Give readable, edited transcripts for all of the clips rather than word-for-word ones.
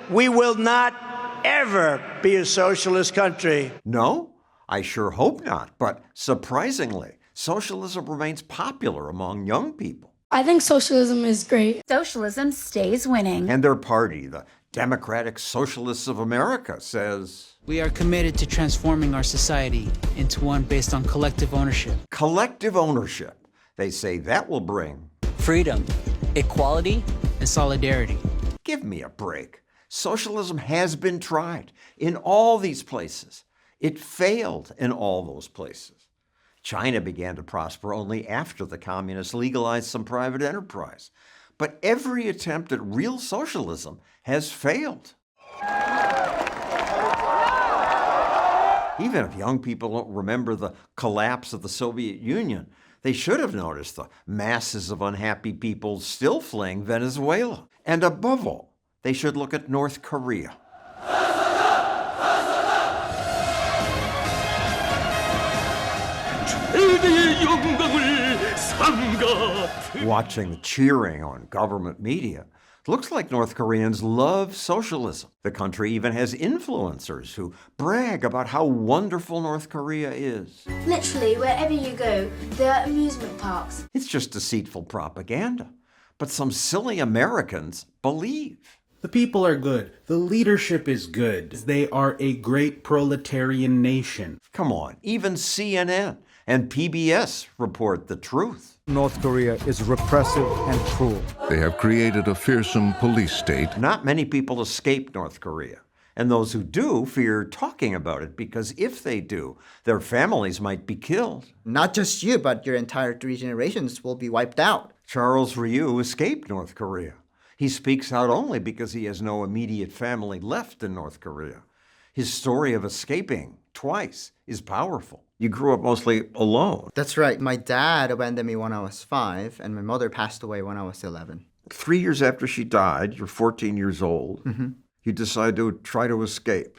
We will not ever be a socialist country. No, I sure hope not. But surprisingly, socialism remains popular among young people. I think socialism is great. Socialism stays winning. And their party, the Democratic Socialists of America, says, we are committed to transforming our society into one based on collective ownership. Collective ownership. They say that will bring freedom, equality, and solidarity. Give me a break. Socialism has been tried in all these places. It failed in all those places. China began to prosper only after the communists legalized some private enterprise. But every attempt at real socialism has failed. Even if young people don't remember the collapse of the Soviet Union, they should have noticed the masses of unhappy people still fleeing Venezuela. And above all, they should look at North Korea. Watching the cheering on government media, it looks like North Koreans love socialism. The country even has influencers who brag about how wonderful North Korea is. Literally, wherever you go, there are amusement parks. It's just deceitful propaganda. But some silly Americans believe. The people are good. The leadership is good. They are a great proletarian nation. Come on, even CNN and PBS report the truth. North Korea is repressive and cruel. They have created a fearsome police state. Not many people escape North Korea. And those who do fear talking about it because if they do, their families might be killed. Not just you, but your entire 3 generations will be wiped out. Charles Ryu escaped North Korea. He speaks out only because he has no immediate family left in North Korea. His story of escaping twice is powerful. You grew up mostly alone. That's right. My dad abandoned me when I was 5, and my mother passed away when I was 11. 3 years after she died, you're 14 years old. You decide to try to escape.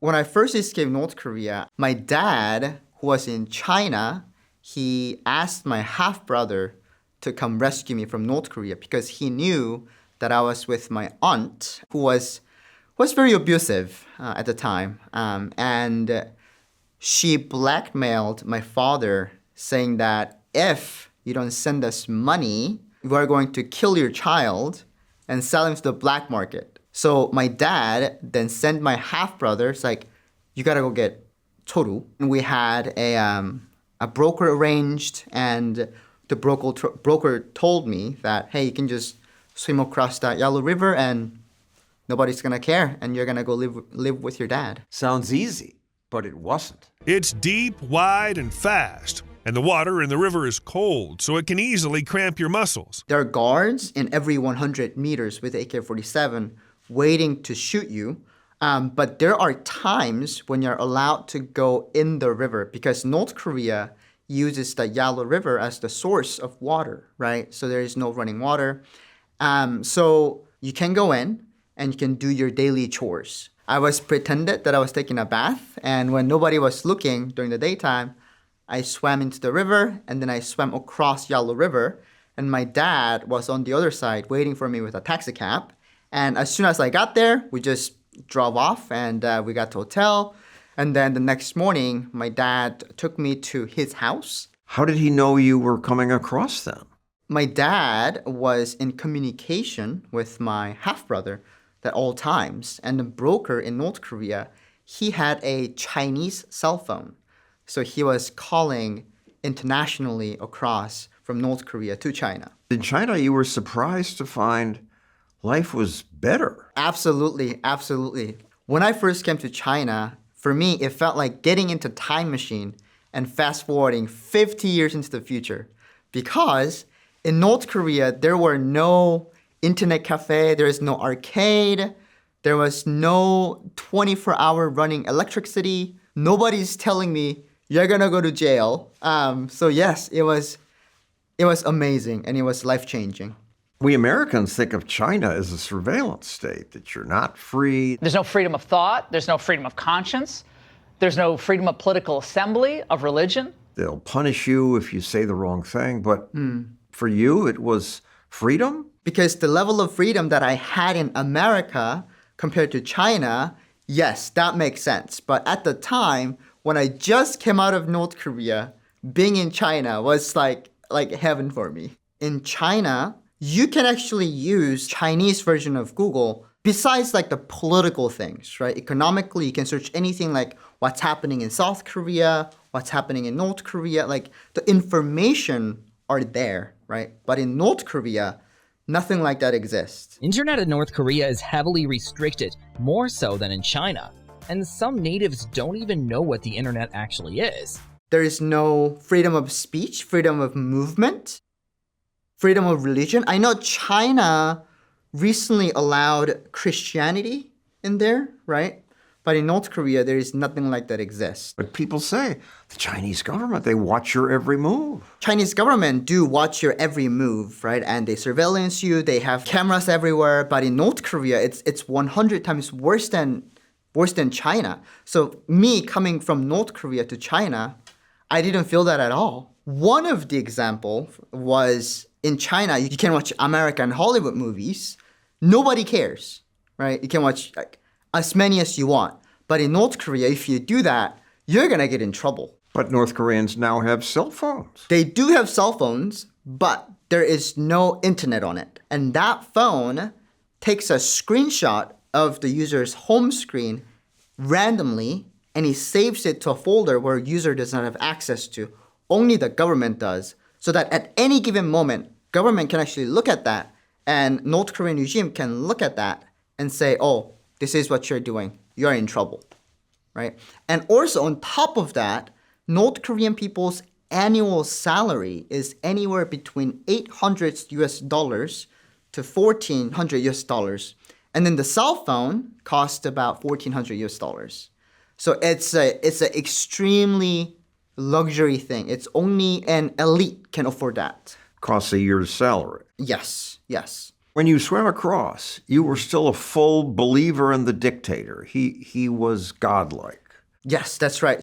When I first escaped North Korea, my dad, who was in China, he asked my half-brother to come rescue me from North Korea because he knew that I was with my aunt, who was very abusive at the time. And she blackmailed my father, saying that if you don't send us money, we are going to kill your child and sell him to the black market. So my dad then sent my half-brother, it's like, you gotta go get Toru. And we had a broker arranged, and the broker told me that, hey, you can just swim across that Yellow River and nobody's gonna care, and you're gonna go live with your dad. Sounds easy, but it wasn't. It's deep, wide, and fast. And the water in the river is cold, so it can easily cramp your muscles. There are guards in every 100 meters with AK-47 waiting to shoot you. But there are times when you're allowed to go in the river because North Korea uses the Yellow River as the source of water, right? So there is no running water. So you can go in and you can do your daily chores. I was pretended that I was taking a bath, and when nobody was looking during the daytime, I swam into the river, and then I swam across Yellow River, and my dad was on the other side waiting for me with a taxi cab. And as soon as I got there, we just drove off, and we got to a hotel. And then the next morning, my dad took me to his house. How did he know you were coming across then? My dad was in communication with my half-brother at all times. And the broker in North Korea, he had a Chinese cell phone. So he was calling internationally across from North Korea to China. In China, you were surprised to find life was better. Absolutely, absolutely. When I first came to China, for me, it felt like getting into a time machine and fast forwarding 50 years into the future. Because in North Korea, there were no internet cafe, there is no arcade, there was no 24-hour running electricity. Nobody's telling me you're gonna go to jail. So yes, it was amazing and it was life-changing. We Americans think of China as a surveillance state, that you're not free. There's no freedom of thought, there's no freedom of conscience, there's no freedom of political assembly, of religion. They'll punish you if you say the wrong thing, but for you, it was freedom? Because the level of freedom that I had in America compared to China, yes, that makes sense. But at the time, when I just came out of North Korea, being in China was like heaven for me. In China, you can actually use Chinese version of Google besides like the political things, right? Economically, you can search anything like what's happening in South Korea, what's happening in North Korea. Like the information are there, right? But in North Korea, nothing like that exists. Internet in North Korea is heavily restricted, more so than in China. And some natives don't even know what the internet actually is. There is no freedom of speech, freedom of movement, freedom of religion. I know China recently allowed Christianity in there, right? But in North Korea, there is nothing like that exists. But people say, the Chinese government, they watch your every move. Chinese government do watch your every move, right? And they surveillance you, they have cameras everywhere. But in North Korea, it's 100 times worse than China. So me coming from North Korea to China, I didn't feel that at all. One of the example was in China, you can watch American Hollywood movies. Nobody cares, right? You can watch like as many as you want. But in North Korea, if you do that, you're going to get in trouble. But North Koreans now have cell phones. They do have cell phones, but there is no internet on it. And that phone takes a screenshot of the user's home screen randomly, and he saves it to a folder where user does not have access to. Only the government does. So that at any given moment, government can actually look at that, and North Korean regime can look at that and say, oh, this is what you're doing. You're in trouble, right? And also on top of that, North Korean people's annual salary is anywhere between $800 to $1,400. And then the cell phone costs about $1,400. So it's an extremely luxury thing. It's only an elite can afford that. Costs a year's salary. Yes, yes. When you swam across, you were still a full believer in the dictator. He was godlike. Yes, that's right.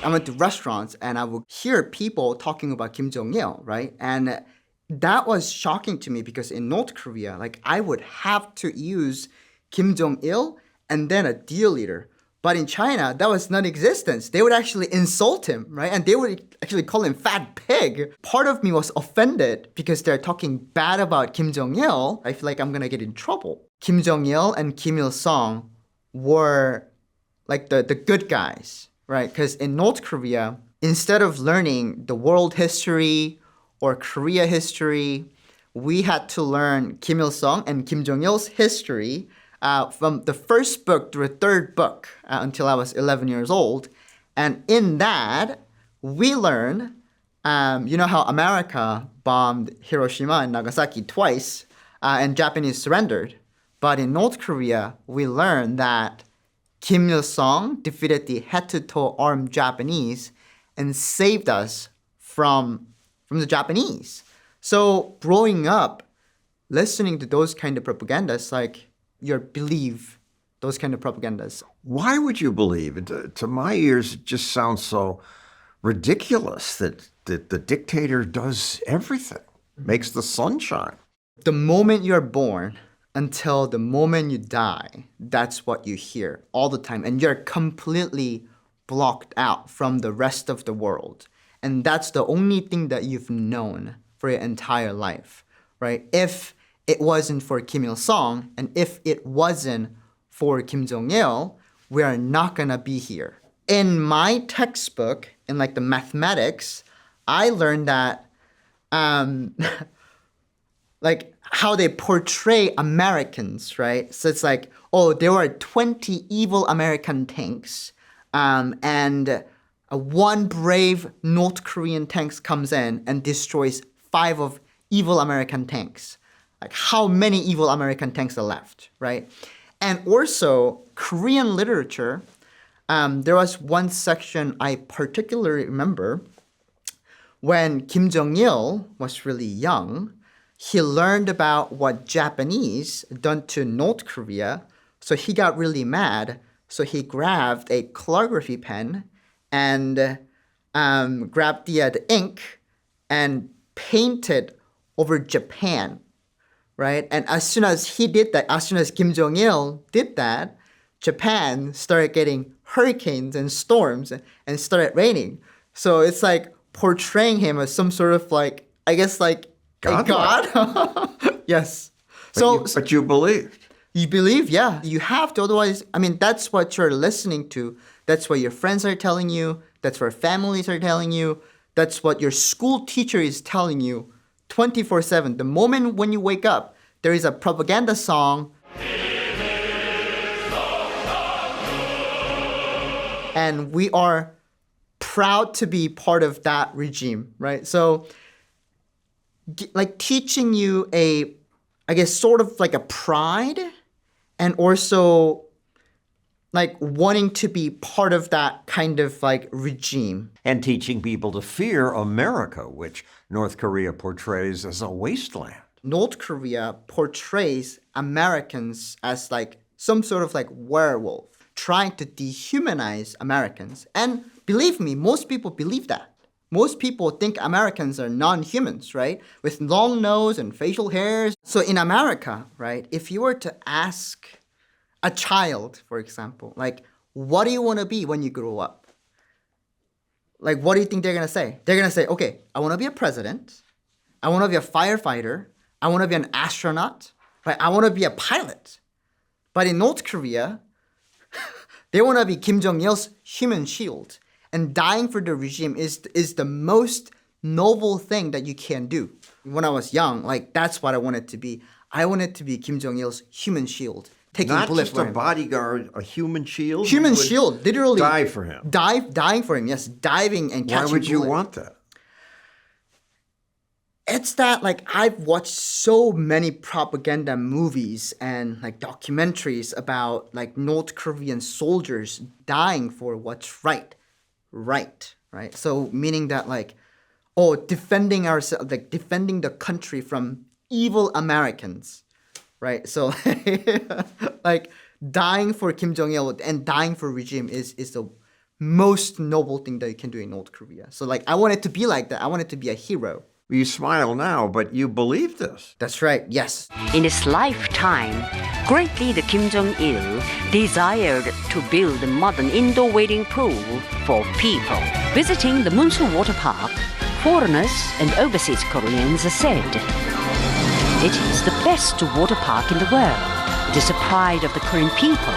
I went to restaurants and I would hear people talking about Kim Jong-il, right? And that was shocking to me because in North Korea, like I would have to use Kim Jong-il and then a dear leader. But in China, that was non-existent. They would actually insult him, right? And they would actually call him fat pig. Part of me was offended because they're talking bad about Kim Jong-il. I feel like I'm gonna get in trouble. Kim Jong-il and Kim Il-sung were like the good guys, right? Because in North Korea, instead of learning the world history or Korea history, we had to learn Kim Il-sung and Kim Jong-il's history from the first book to the third book until I was 11 years old. And in that, we learned, you know how America bombed Hiroshima and Nagasaki twice and Japanese surrendered. But in North Korea, we learned that Kim Il-sung defeated the head-to-toe armed Japanese and saved us from the Japanese. So growing up, listening to those kind of propagandas, like, you believe those kind of propagandas. Why would you believe it? To my ears, it just sounds so ridiculous that the dictator does everything, makes the sun shine. The moment you're born until the moment you die, that's what you hear all the time. And you're completely blocked out from the rest of the world. And that's the only thing that you've known for your entire life, right? If it wasn't for Kim Il-sung, and if it wasn't for Kim Jong-il, we are not gonna be here. In my textbook, in like the mathematics, I learned that like how they portray Americans, right? So it's like, oh, there were 20 evil American tanks, and one brave North Korean tank comes in and destroys 5 of evil American tanks. Like how many evil American tanks are left, right? And also Korean literature, there was one section I particularly remember when Kim Jong-il was really young. He learned about what Japanese done to North Korea, so he got really mad. So he grabbed a calligraphy pen and grabbed the ink and painted over Japan, right? And as soon as he did that, as soon as Kim Jong-il did that, Japan started getting hurricanes and storms and started raining. So it's like portraying him as some sort of like, I guess like a god. Yes. But you believed. You believe, yeah. You have to, otherwise, I mean, that's what you're listening to. That's what your friends are telling you. That's what families are telling you. That's what your school teacher is telling you 24/7. The moment when you wake up, there is a propaganda song. And we are proud to be part of that regime, right? So, like teaching you I guess sort of like a pride and also like wanting to be part of that kind of like regime. And teaching people to fear America, which North Korea portrays as a wasteland. North Korea portrays Americans as like some sort of like werewolf, trying to dehumanize Americans. And believe me, most people believe that. Most people think Americans are non-humans, right? With long nose and facial hairs. So in America, right, if you were to ask a child, for example, like, what do you want to be when you grow up? Like, what do you think they're going to say? They're going to say, okay, I want to be a president. I want to be a firefighter. I want to be an astronaut, right? I want to be a pilot. But in North Korea, they want to be Kim Jong-il's human shield. And dying for the regime is the most noble thing that you can do. When I was young, like that's what I wanted to be. I wanted to be Kim Jong-il's human shield. Taking Not bullets just for a him. bodyguard, a human shield? Human shield, literally. Die for him. Dying for him, yes. Diving and catching Why would you bullets. want that? It's that like I've watched so many propaganda movies and like documentaries about like North Korean soldiers dying for what's right. Right? So meaning that like, defending ourselves, like defending the country from evil Americans, right? So like dying for Kim Jong-il and dying for regime is the most noble thing that you can do in North Korea. So like I wanted to be like that. I wanted to be a hero. You smile now, but you believe this. That's right, yes. In his lifetime, great leader Kim Jong-il desired to build a modern indoor wading pool for people. Visiting the Munsu water park, foreigners and overseas Koreans said, "It is the best water park in the world. It is a pride of the Korean people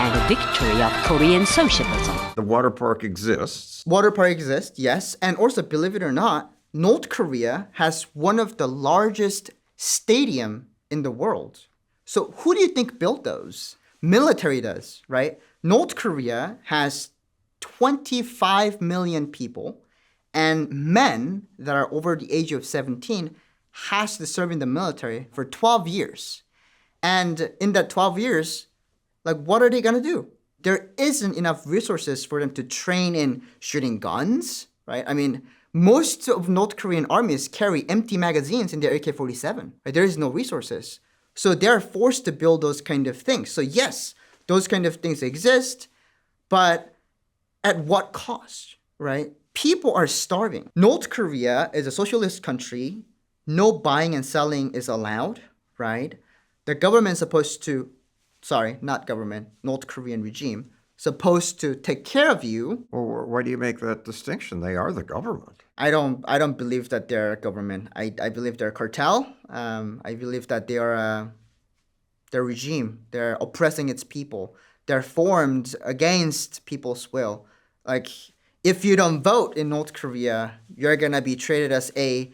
and a victory of Korean socialism." The water park exists. Water park exists, yes. And also, believe it or not, North Korea has one of the largest stadium in the world. So who do you think built those? Military does, right? North Korea has 25 million people, and men that are over the age of 17 has to serve in the military for 12 years. And in that 12 years, like what are they gonna do? There isn't enough resources for them to train in shooting guns, right? I mean, most of North Korean armies carry empty magazines in their AK-47. Right? There is no resources. So they're forced to build those kind of things. So yes, those kind of things exist, but at what cost, right? People are starving. North Korea is a socialist country. No buying and selling is allowed, right? The government's supposed to, not government, North Korean regime, supposed to take care of you. Well, why do you make that distinction? They are the government. I don't believe that they're a government. I believe they're a cartel. I believe that they are their regime. They're oppressing its people. They're formed against people's will. Like if you don't vote in North Korea, you're gonna be treated as a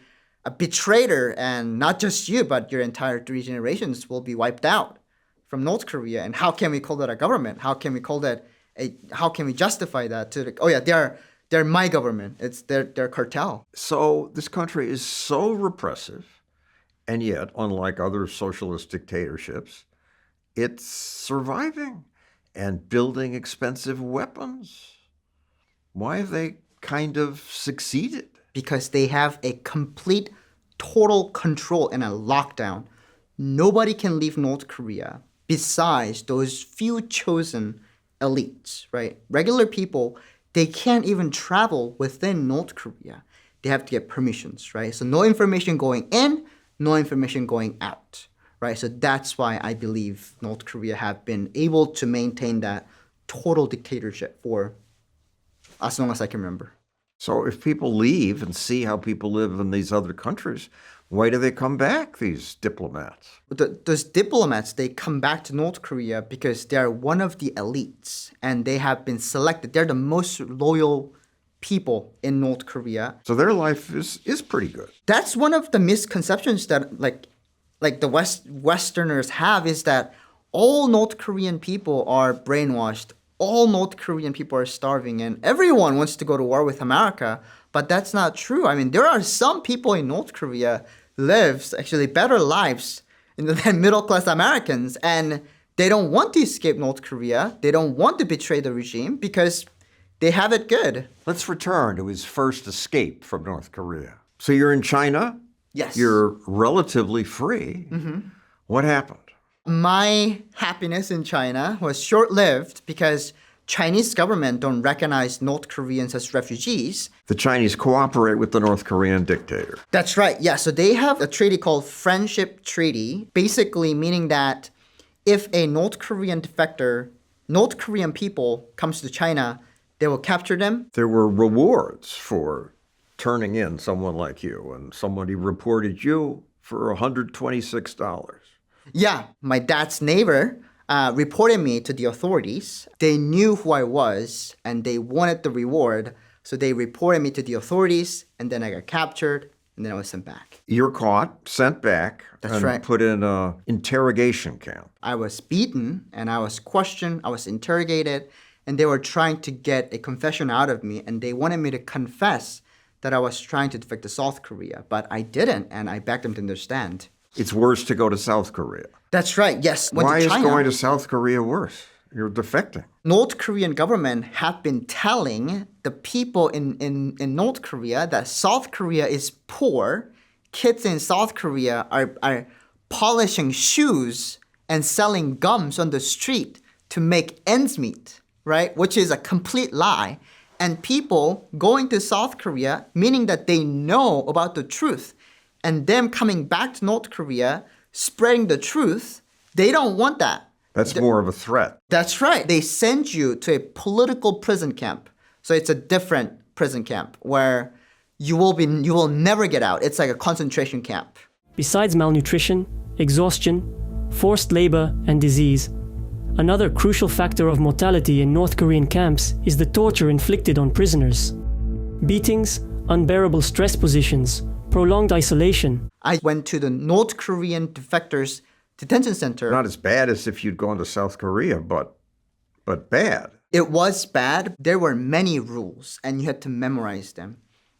betrayer, and not just you, but your entire 3 generations will be wiped out from North Korea. And how can we call that a government? How can we call that how can we justify that to they're my government. It's their cartel. So this country is so repressive, and yet, unlike other socialist dictatorships, it's surviving and building expensive weapons. Why have they kind of succeeded? Because they have a complete, total control and a lockdown. Nobody can leave North Korea besides those few chosen elites, right? Regular people, they can't even travel within North Korea. They have to get permissions, right? So no information going in, no information going out, right? So that's why I believe North Korea have been able to maintain that total dictatorship for as long as I can remember. So if people leave and see how people live in these other countries, why do they come back, these diplomats? Those diplomats, they come back to North Korea because they're one of the elites and they have been selected. They're the most loyal people in North Korea. So their life is pretty good. That's one of the misconceptions that like the Westerners have, is that all North Korean people are brainwashed. All North Korean people are starving and everyone wants to go to war with America. But that's not true. I mean, there are some people in North Korea lives actually better lives than middle-class Americans, and they don't want to escape North Korea. They don't want to betray the regime because they have it good. Let's return to his first escape from North Korea. So you're in China? Yes. You're relatively free. Mm-hmm. What happened? My happiness in China was short-lived because Chinese government don't recognize North Koreans as refugees. The Chinese cooperate with the North Korean dictator. That's right. Yeah. So they have a treaty called Friendship Treaty, basically meaning that if a North Korean defector, North Korean people comes to China, they will capture them. There were rewards for turning in someone like you, and somebody reported you for $126. Yeah. My dad's neighbor reported me to the authorities. They knew who I was and they wanted the reward. So they reported me to the authorities and then I got captured and then I was sent back. You're caught, sent back, That's right. Put in an interrogation camp. I was beaten and I was questioned, I was interrogated, and they were trying to get a confession out of me and they wanted me to confess that I was trying to defect to South Korea, but I didn't and I begged them to understand. It's worse to go to South Korea. That's right, yes. Why is going to South Korea worse? You're defecting. North Korean government have been telling the people in North Korea that South Korea is poor. Kids in South Korea are polishing shoes and selling gums on the street to make ends meet, right? Which is a complete lie. And people going to South Korea, meaning that they know about the truth, and them coming back to North Korea, spreading the truth, they don't want that. That's more of a threat. That's right. They send you to a political prison camp. So it's a different prison camp where you will never get out. It's like a concentration camp. Besides malnutrition, exhaustion, forced labor, and disease, another crucial factor of mortality in North Korean camps is the torture inflicted on prisoners. Beatings, unbearable stress positions, prolonged isolation. I went to the North Korean defectors detention center. Not as bad as if you'd gone to South Korea, but bad. It was bad. There were many rules and you had to memorize them.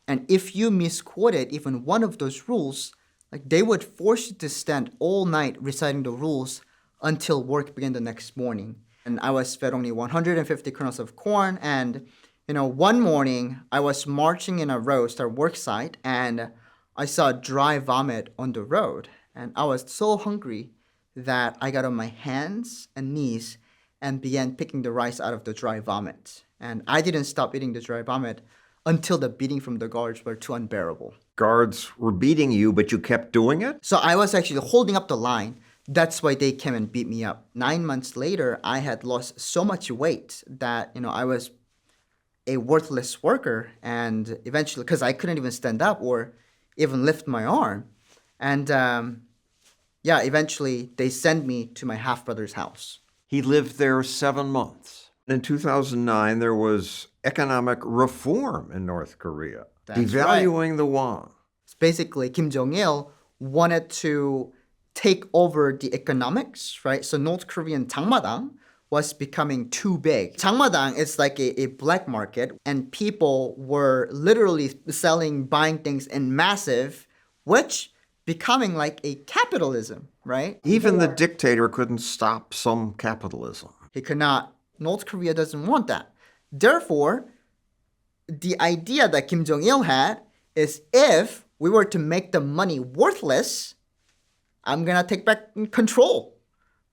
And if you misquoted even one of those rules, like they would force you to stand all night reciting the rules until work began the next morning. And I was fed only 150 kernels of corn. And, one morning I was marching in a roast, our work site, and I saw dry vomit on the road. And I was so hungry that I got on my hands and knees and began picking the rice out of the dry vomit. And I didn't stop eating the dry vomit until the beating from the guards were too unbearable. Guards were beating you, but you kept doing it? So I was actually holding up the line. That's why they came and beat me up. 9 months later, I had lost so much weight that, I was a worthless worker. And eventually, because I couldn't even stand up or even lift my arm. And eventually they sent me to my half-brother's house. He lived there 7 months. In 2009, there was economic reform in North Korea, devaluing the won. Basically, Kim Jong-il wanted to take over the economics, right? So North Korean 장마당 was becoming too big. 장마당 is like a black market, and people were literally buying things in massive, which becoming like a capitalism, right? Even the dictator couldn't stop some capitalism. He could not. North Korea doesn't want that. Therefore, the idea that Kim Jong-il had is if we were to make the money worthless, I'm going to take back control,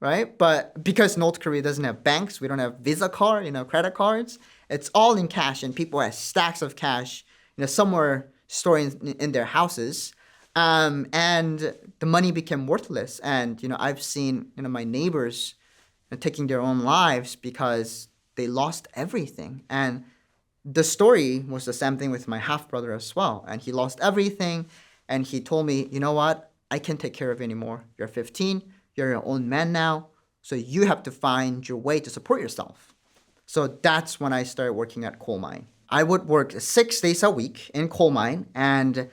right? But because North Korea doesn't have banks, we don't have Visa card, credit cards, it's all in cash and people have stacks of cash, somewhere stored in their houses. And the money became worthless. And, I've seen, my neighbors taking their own lives because they lost everything. And the story was the same thing with my half-brother as well. And he lost everything. And he told me, you know what? I can't take care of you anymore. You're 15. You're your own man now. So you have to find your way to support yourself. So that's when I started working at coal mine. I would work 6 days a week in coal mine, and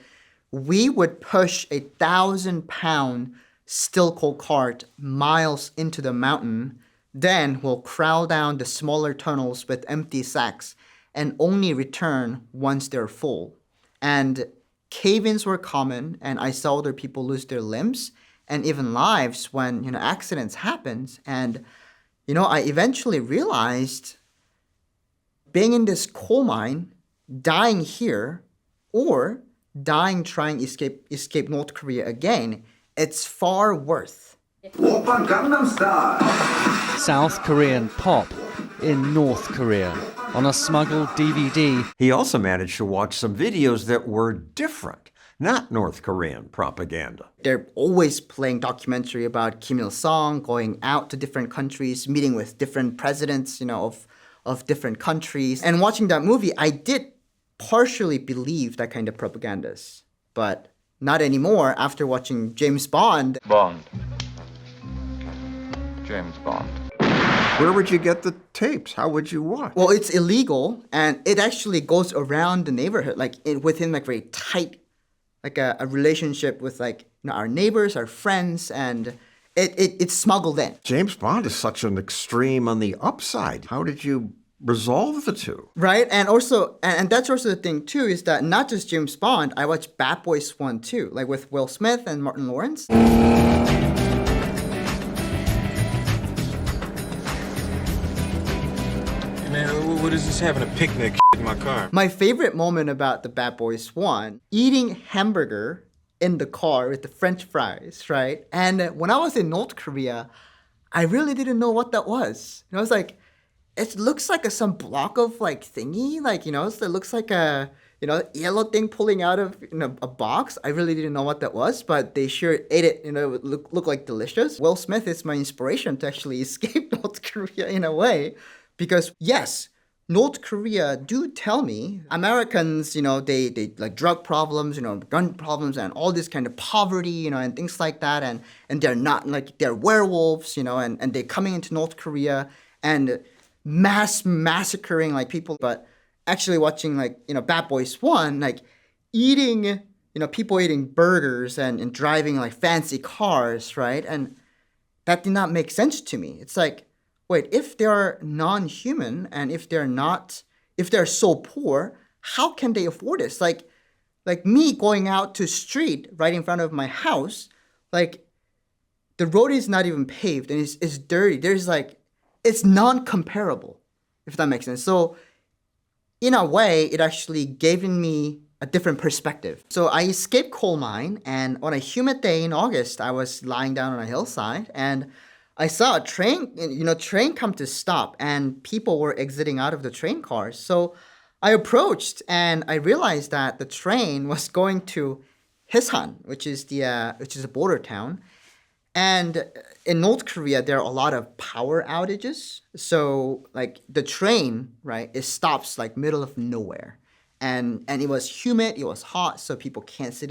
we would push 1,000-pound steel coal cart miles into the mountain. Then we'll crawl down the smaller tunnels with empty sacks and only return once they're full. And cave-ins were common, and I saw other people lose their limbs and even lives when, accidents happened. And, I eventually realized being in this coal mine, dying here, or dying trying to escape North Korea again, it's far worth. South Korean pop in North Korea on a smuggled DVD. He also managed to watch some videos that were different, not North Korean propaganda. They're always playing documentary about Kim Il-sung going out to different countries, meeting with different presidents, of different countries. And watching that movie, I did partially believe that kind of propagandas, but not anymore after watching James Bond. James Bond. Where would you get the tapes? How would you watch? Well, it's illegal, and it actually goes around the neighborhood, within very tight, a relationship with our neighbors, our friends, and it's smuggled in. James Bond is such an extreme on the upside. How did you resolve the two? Right, and also, and that's also the thing too, is that not just James Bond, I watched Bad Boys 1 too, with Will Smith and Martin Lawrence. Man, what is this having a picnic in my car? My favorite moment about the Bad Boys 1, eating hamburger in the car with the French fries, right? And when I was in North Korea, I really didn't know what that was. I was like, it looks like some block of thingy, it looks like a yellow thing pulling out of a box. I really didn't know what that was, but they sure ate it. It would look like delicious. Will Smith is my inspiration to actually escape North Korea in a way, because yes, North Korea do tell me Americans, they drug problems, gun problems, and all this kind of poverty, and things like that, and they're not they're werewolves, and they're coming into North Korea and mass massacring people. But actually watching Bad Boys 1, eating, people eating burgers and driving fancy cars, right? And that did not make sense to me. It's wait, if they're non-human and if they're so poor, how can they afford this? Like me going out to street right in front of my house, the road is not even paved and it's dirty. There's it's non-comparable, if that makes sense. So in a way, it actually gave me a different perspective. So I escaped coal mine, and on a humid day in August, I was lying down on a hillside and I saw a train come to stop, and people were exiting out of the train cars. So I approached and I realized that the train was going to Hesan, which is a border town. And in North Korea, there are a lot of power outages. So the train, right, it stops middle of nowhere. And it was humid, it was hot, so people can't sit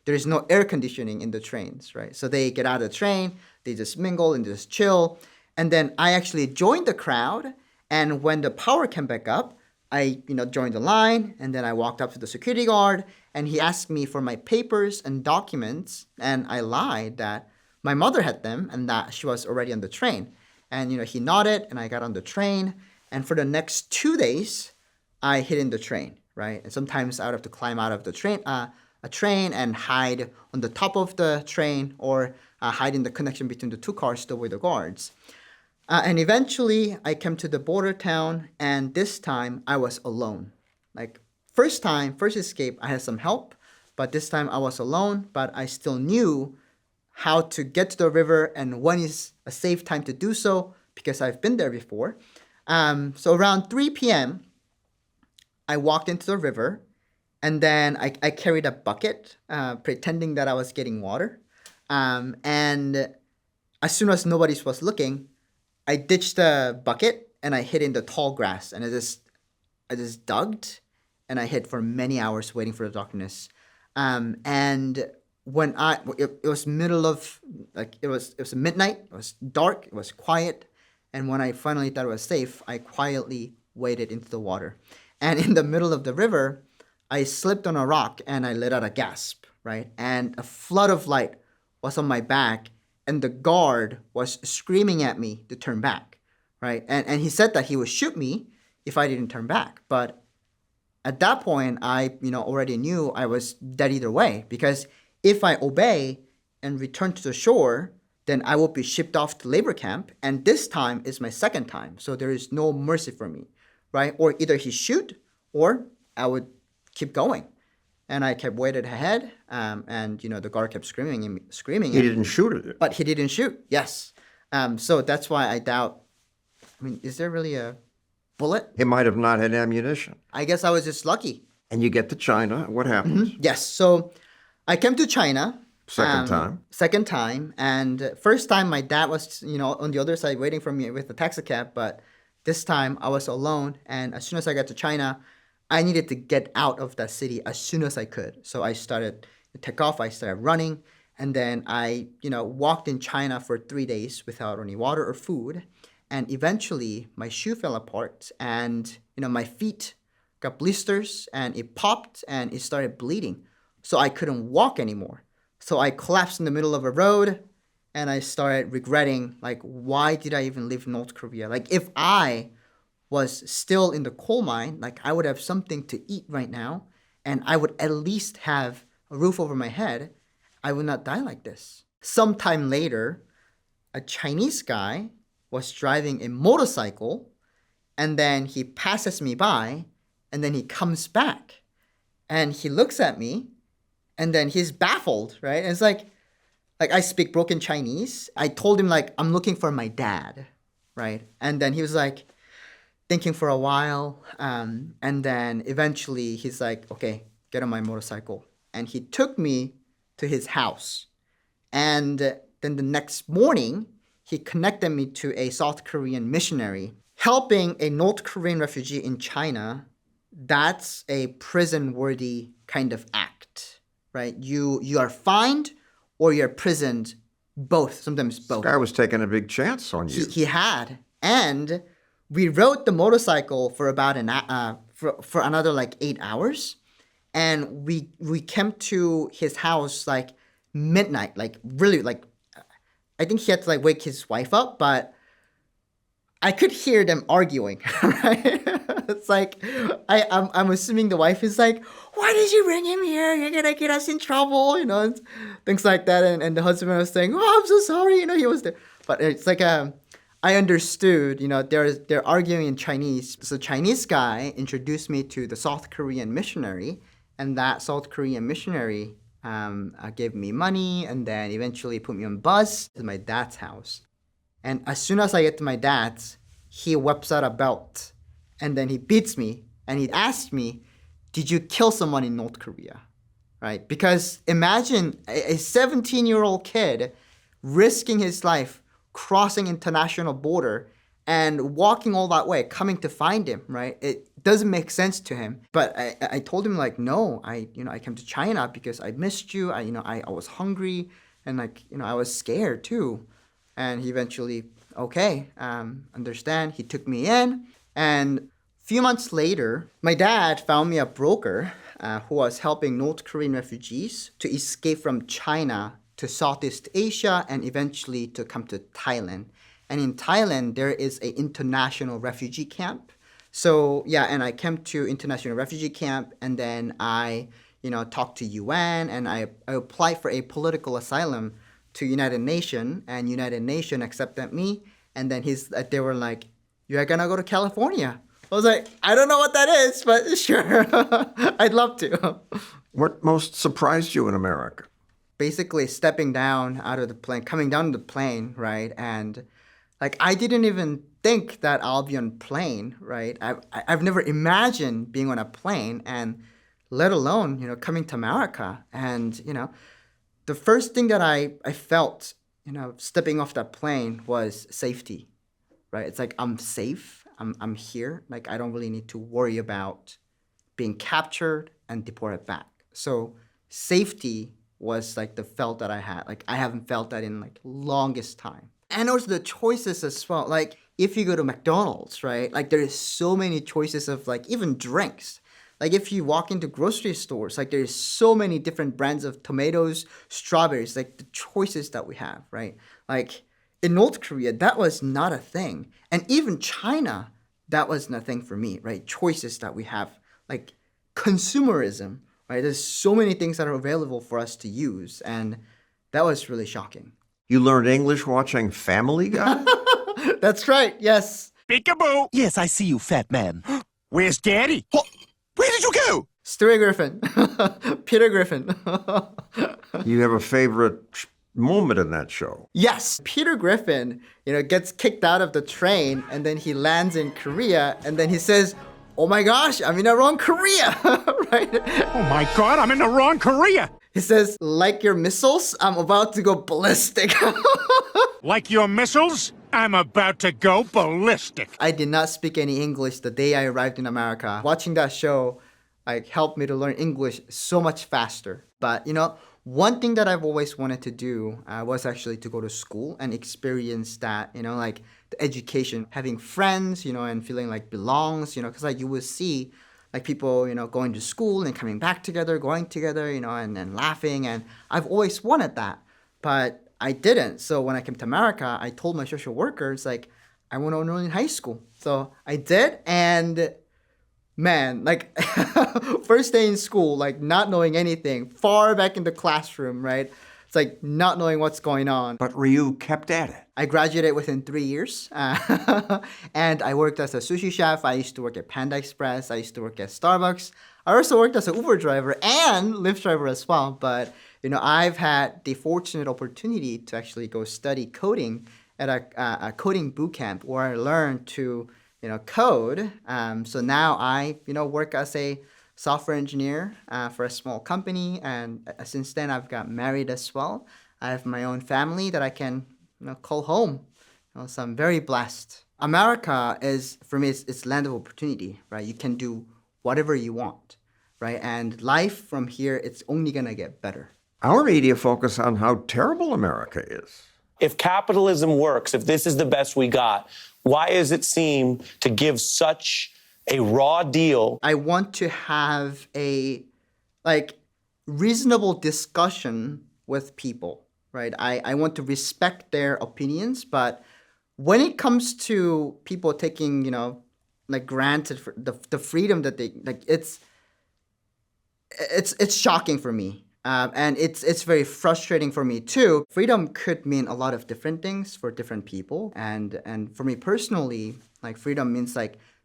there is no air conditioning in the trains, right? So they get out of the train, they just mingle and just chill. And then I actually joined the crowd. And when the power came back up, I joined the line, and then I walked up to the security guard, and he asked me for my papers and documents. And I lied that my mother had them and that she was already on the train. And, he nodded, and I got on the train. And for the next 2 days, I hid in the train, right? And sometimes I would have to climb out of the train and hide on the top of the train, or hide in the connection between the two cars to avoid the guards. And eventually, I came to the border town, and this time I was alone. First escape, I had some help, but this time I was alone, but I still knew how to get to the river and when is a safe time to do so, because I've been there before. So around 3 p.m., I walked into the river, And then I carried a bucket, pretending that I was getting water. And as soon as nobody was looking, I ditched the bucket and I hid in the tall grass. And I just dug and I hid for many hours waiting for the darkness. And when it was middle of, like, it was midnight, it was dark, it was quiet. And when I finally thought it was safe, I quietly waded into the water. And in the middle of the river, I slipped on a rock and I let out a gasp, right? And a flood of light was on my back and the guard was screaming at me to turn back, right? And he said that he would shoot me if I didn't turn back. But at that point, I already knew I was dead either way, because if I obey and return to the shore, then I will be shipped off to labor camp. And this time is my second time. So there is no mercy for me, right? Or either he shoot or I would keep going. And I kept waiting ahead. And the guard kept screaming. He didn't shoot it. But he didn't shoot, yes. So that's why I doubt, is there really a bullet? He might have not had ammunition. I guess I was just lucky. And you get to China. What happens? Mm-hmm. Yes. So I came to China. Second time. Second time. And first time my dad was, on the other side waiting for me with the taxi cab. But this time I was alone. And as soon as I got to China, I needed to get out of that city as soon as I could. So I started to take off. I started running. And then I, walked in China for 3 days without any water or food. And eventually my shoe fell apart and, my feet got blisters and it popped and it started bleeding. So I couldn't walk anymore. So I collapsed in the middle of a road and I started regretting, why did I even leave North Korea? If I was still in the coal mine, I would have something to eat right now and I would at least have a roof over my head. I would not die like this. Sometime later, a Chinese guy was driving a motorcycle and then he passes me by and then he comes back and he looks at me and then he's baffled, right? And it's like I speak broken Chinese. I told him I'm looking for my dad, right? And then he was thinking for a while. And then eventually he's like, okay, get on my motorcycle. And he took me to his house. And then the next morning, he connected me to a South Korean missionary. Helping a North Korean refugee in China, that's a prison-worthy kind of act, right? You are fined or you're imprisoned, both, sometimes both. This guy was taking a big chance on you. He had. And we rode the motorcycle for about for another 8 hours. And we came to his house midnight, really I think he had to wake his wife up, but I could hear them arguing, right? It's I'm assuming the wife is why did you bring him here? You're gonna get us in trouble, and things like that. And the husband was saying, oh, I'm so sorry, he was there. But it's I understood, they're arguing in Chinese. So Chinese guy introduced me to the South Korean missionary, and that South Korean missionary gave me money and then eventually put me on bus to my dad's house. And as soon as I get to my dad's, he whips out a belt and then he beats me and he asked me, did you kill someone in North Korea? Right? Because imagine a 17-year-old kid risking his life, crossing international border and walking all that way, coming to find him, right? It doesn't make sense to him. But I told him no, I came to China because I missed you. I was hungry and I was scared too. And he eventually, okay, understand. He took me in. And a few months later, my dad found me a broker who was helping North Korean refugees to escape from China to Southeast Asia and eventually to come to Thailand. And in Thailand, there is an international refugee camp. So yeah, and I came to international refugee camp and then I, talked to UN and I applied for a political asylum to United Nations and United Nations accepted me. And then they were like, you're gonna go to California. I was like, I don't know what that is, but sure, I'd love to. What most surprised you in America? Basically stepping down out of the plane, coming down the plane, right? And I didn't even think that I'll be on a plane, right? I've never imagined being on a plane and let alone, coming to America. And, the first thing that I felt, stepping off that plane was safety, right? It's like, I'm safe. I'm here. Like, I don't really need to worry about being captured and deported back. So safety was like the felt that I had. Like, I haven't felt that in like longest time. And also the choices as well. Like, if you go to McDonald's, right? Like, there is so many choices of like even drinks. Like, if you walk into grocery stores, like there's so many different brands of tomatoes, strawberries, like the choices that we have, right? Like, in North Korea, that was not a thing. And even China, that wasn't a thing for me, right? Choices that we have, like consumerism, right? There's so many things that are available for us to use. And that was really shocking. You learned English watching Family Guy? That's right, yes. Peekaboo! Yes, I see you, fat man. Where's Daddy? Where did you go? Stewie Griffin. Peter Griffin. You have a favorite moment in that show? Yes. Peter Griffin, gets kicked out of the train and then he lands in Korea and then he says, oh my gosh, I'm in the wrong Korea, right? Oh my God, I'm in the wrong Korea. He says, like your missiles, I'm about to go ballistic. Like your missiles, I'm about to go ballistic. I did not speak any English the day I arrived in America. Watching that show, helped me to learn English so much faster. But, one thing that I've always wanted to do was actually to go to school and experience that, like the education, having friends, and feeling like belongs, because like you would see like people, going to school and coming back together, going together, and laughing. And I've always wanted that, but I didn't. So when I came to America, I told my social workers, like, I want to enroll in high school. So I did. And man, like first day in school, like not knowing anything, far back in the classroom, right? It's like not knowing what's going on. But Ryu kept at it. I graduated within 3 years. And I worked as a sushi chef. I used to work at Panda Express. I used to work at Starbucks. I also worked as an Uber driver and Lyft driver as well. But, I've had the fortunate opportunity to actually go study coding at a coding boot camp where I learned to, code. So now I, work as a software engineer for a small company. And since then, I've got married as well. I have my own family that I can, call home. So I'm very blessed. America is, for me, it's land of opportunity, right? You can do whatever you want, right? And life from here, it's only going to get better. Our media focus on how terrible America is. If capitalism works, if this is the best we got, why does it seem to give such a raw deal? I want to have a reasonable discussion with people, right? I want to respect their opinions, but when it comes to people taking, granted for the freedom that they it's shocking for me. And it's very frustrating for me too. Freedom could mean a lot of different things for different people. And for me personally, freedom means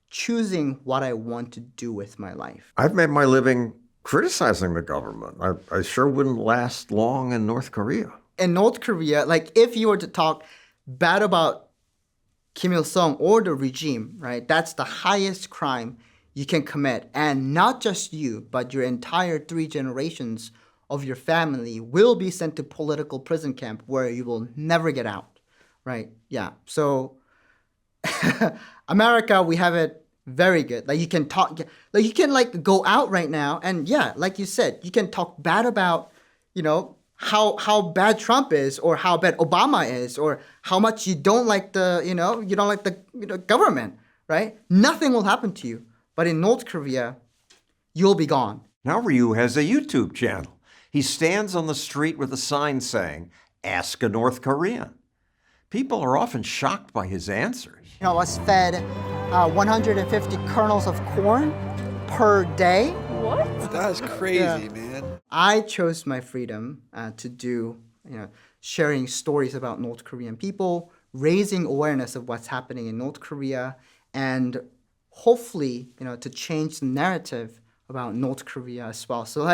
choosing what I want to do with my life. I've made my living criticizing the government. I sure wouldn't last long in North Korea. In North Korea, if you were to talk bad about Kim Il-sung or the regime, right, that's the highest crime you can commit. And not just you, but your entire 3 generations of your family will be sent to political prison camp where you will never get out, right? Yeah. So America, we have it very good. You can talk, you can go out right now and like you said, you can talk bad about, how bad Trump is or how bad Obama is or how much you don't like the, you don't like the government, right? Nothing will happen to you. But in North Korea, you'll be gone. Now Ryu has a YouTube channel. He stands on the street with a sign saying, "Ask a North Korean." People are often shocked by his answers. I was fed 150 kernels of corn per day. What? That's crazy, man. I chose my freedom to do, sharing stories about North Korean people, raising awareness of what's happening in North Korea, and hopefully, to change the narrative about North Korea as well. So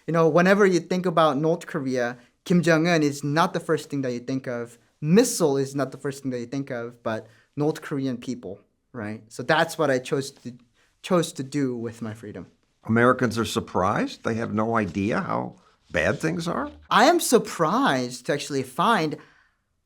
whenever you think about North Korea, Kim Jong-un is not the first thing that you think of. Missile is not the first thing that you think of, but North Korean people, right? So that's what I chose to do with my freedom. Americans are surprised. They have no idea how bad things are. I am surprised to actually find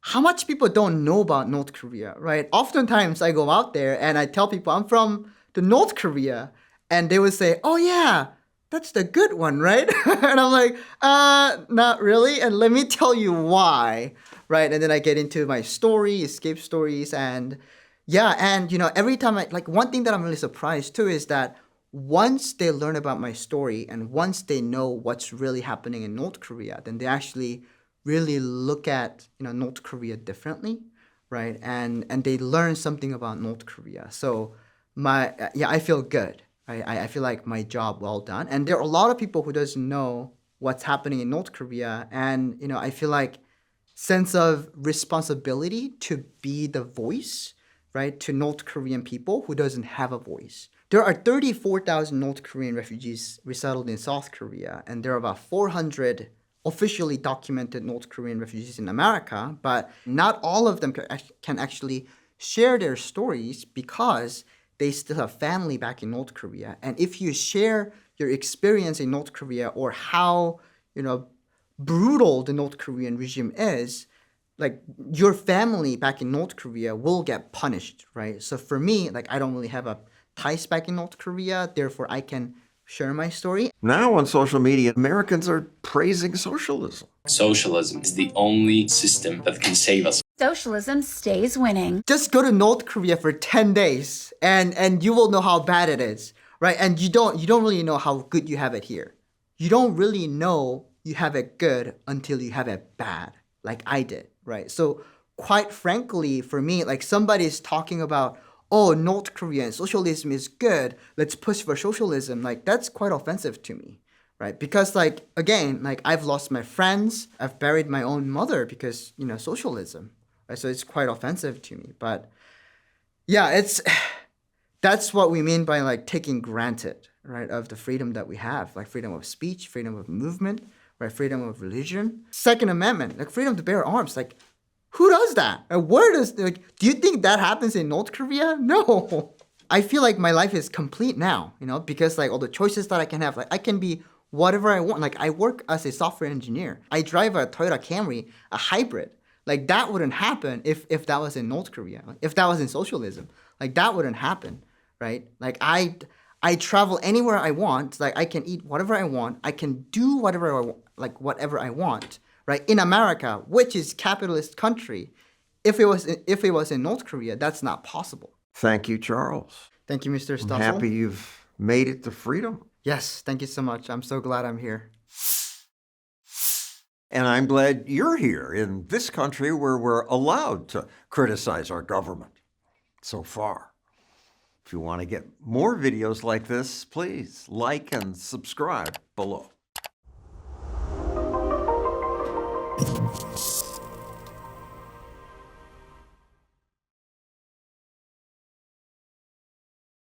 how much people don't know about North Korea, right? Oftentimes I go out there and I tell people I'm from the North Korea, and they would say, oh yeah, that's the good one, right? And I'm like, not really. And let me tell you why, right? And then I get into my story, escape stories, and yeah, and every time one thing that I'm really surprised too is that once they learn about my story and once they know what's really happening in North Korea, then they actually really look at North Korea differently, right? And they learn something about North Korea. So I feel good. Right? I feel like my job well done. And there are a lot of people who doesn't know what's happening in North Korea, and I feel like sense of responsibility to be the voice, right, to North Korean people who doesn't have a voice. There are 34,000 North Korean refugees resettled in South Korea, and there are about 400 officially documented North Korean refugees in America, but not all of them can actually share their stories because they still have family back in North Korea. And if you share your experience in North Korea or how, brutal the North Korean regime is, like your family back in North Korea will get punished, right? So for me, I don't really have a ties back in North Korea, therefore I can share my story. Now on social media, Americans are praising socialism. Socialism is the only system that can save us. Socialism stays winning. Just go to North Korea for 10 days and you will know how bad it is, right? And you don't really know how good you have it here. You don't really know you have it good until you have it bad, like I did, right? So quite frankly, for me, somebody's talking about, oh, North Korean socialism is good, let's push for socialism, that's quite offensive to me, right? Because again, I've lost my friends, I've buried my own mother because, socialism, right? So it's quite offensive to me. But yeah, that's what we mean by taking granted, right, of the freedom that we have, freedom of speech, freedom of movement, right, freedom of religion. Second Amendment, freedom to bear arms, who does that? Where does, do you think that happens in North Korea? No. I feel like my life is complete now, because all the choices that I can have, I can be whatever I want. I work as a software engineer. I drive a Toyota Camry, a hybrid. That wouldn't happen if that was in North Korea, if that was in socialism. That wouldn't happen, right? I travel anywhere I want. I can eat whatever I want. I can do whatever I want, whatever I want. Right? In America, which is capitalist country, if it was in North Korea, that's not possible. Thank you, Charles. Thank you, Mr. Stossel. I'm happy you've made it to freedom. Yes, thank you so much. I'm so glad I'm here. And I'm glad you're here in this country where we're allowed to criticize our government so far. If you want to get more videos like this, please like and subscribe below.